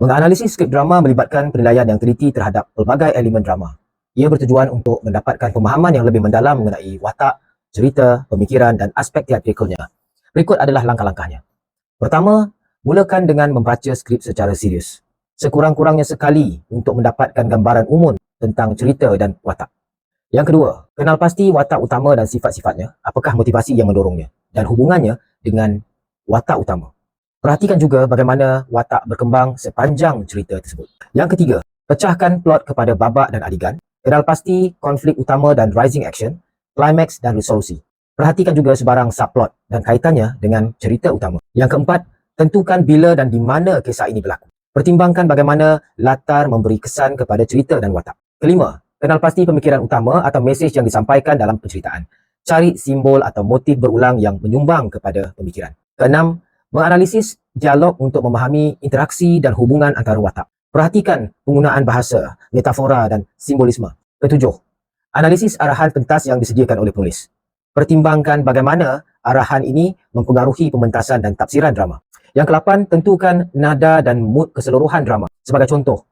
Menganalisis skrip drama melibatkan penilaian yang teliti terhadap pelbagai elemen drama. Ia bertujuan untuk mendapatkan pemahaman yang lebih mendalam mengenai watak, cerita, pemikiran dan aspek teatrikalnya. Berikut adalah langkah-langkahnya. Pertama, mulakan dengan membaca skrip secara serius. Sekurang-kurangnya sekali untuk mendapatkan gambaran umum tentang cerita dan watak. Yang kedua, kenal pasti watak utama dan sifat-sifatnya, apakah motivasi yang mendorongnya dan hubungannya dengan watak utama. Perhatikan juga bagaimana watak berkembang sepanjang cerita tersebut. Yang ketiga, pecahkan plot kepada babak dan adegan. Kenal pasti konflik utama dan rising action, climax dan resolusi. Perhatikan juga sebarang subplot dan kaitannya dengan cerita utama. Yang keempat, tentukan bila dan di mana kisah ini berlaku. Pertimbangkan bagaimana latar memberi kesan kepada cerita dan watak. Kelima, kenal pasti pemikiran utama atau mesej yang disampaikan dalam penceritaan. Cari simbol atau motif berulang yang menyumbang kepada pemikiran. Keenam, menganalisis dialog untuk memahami interaksi dan hubungan antara watak. Perhatikan penggunaan bahasa, metafora dan simbolisme. Ketujuh, analisis arahan pentas yang disediakan oleh penulis. Pertimbangkan bagaimana arahan ini mempengaruhi pementasan dan tafsiran drama. Yang kelapan, tentukan nada dan mood keseluruhan drama. Sebagai contoh,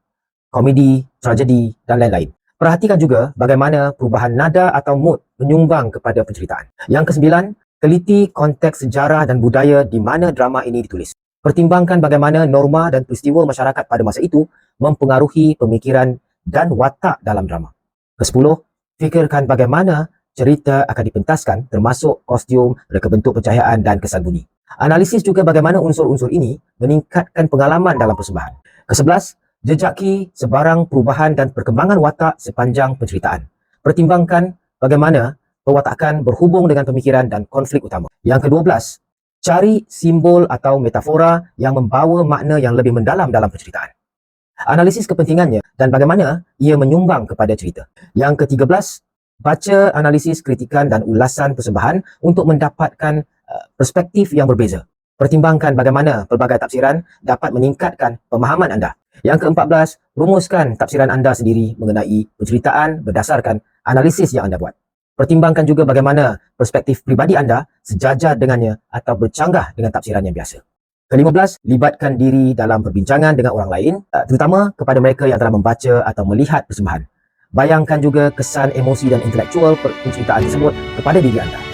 komedi, tragedi dan lain-lain. Perhatikan juga bagaimana perubahan nada atau mood menyumbang kepada penceritaan. Yang kesembilan, teliti konteks sejarah dan budaya di mana drama ini ditulis. Pertimbangkan bagaimana norma dan peristiwa masyarakat pada masa itu mempengaruhi pemikiran dan watak dalam drama. Kesepuluh, fikirkan bagaimana cerita akan dipentaskan termasuk kostum, reka bentuk pencahayaan dan kesan bunyi. Analisis juga bagaimana unsur-unsur ini meningkatkan pengalaman dalam persembahan. Kesebelas, jejaki sebarang perubahan dan perkembangan watak sepanjang penceritaan. Pertimbangkan bagaimana pewatakan berhubung dengan pemikiran dan konflik utama. Yang ke-12, cari simbol atau metafora yang membawa makna yang lebih mendalam dalam penceritaan. Analisis kepentingannya dan bagaimana ia menyumbang kepada cerita. Yang ke-13, baca analisis, kritikan dan ulasan persembahan untuk mendapatkan perspektif yang berbeza. Pertimbangkan bagaimana pelbagai tafsiran dapat meningkatkan pemahaman anda. Yang ke-14, rumuskan tafsiran anda sendiri mengenai penceritaan berdasarkan analisis yang anda buat. Pertimbangkan juga bagaimana perspektif pribadi anda sejajar dengannya atau bercanggah dengan tafsiran yang biasa. Ke-15, libatkan diri dalam perbincangan dengan orang lain, terutama kepada mereka yang telah membaca atau melihat persembahan. Bayangkan juga kesan emosi dan intelektual penceritaan tersebut kepada diri anda.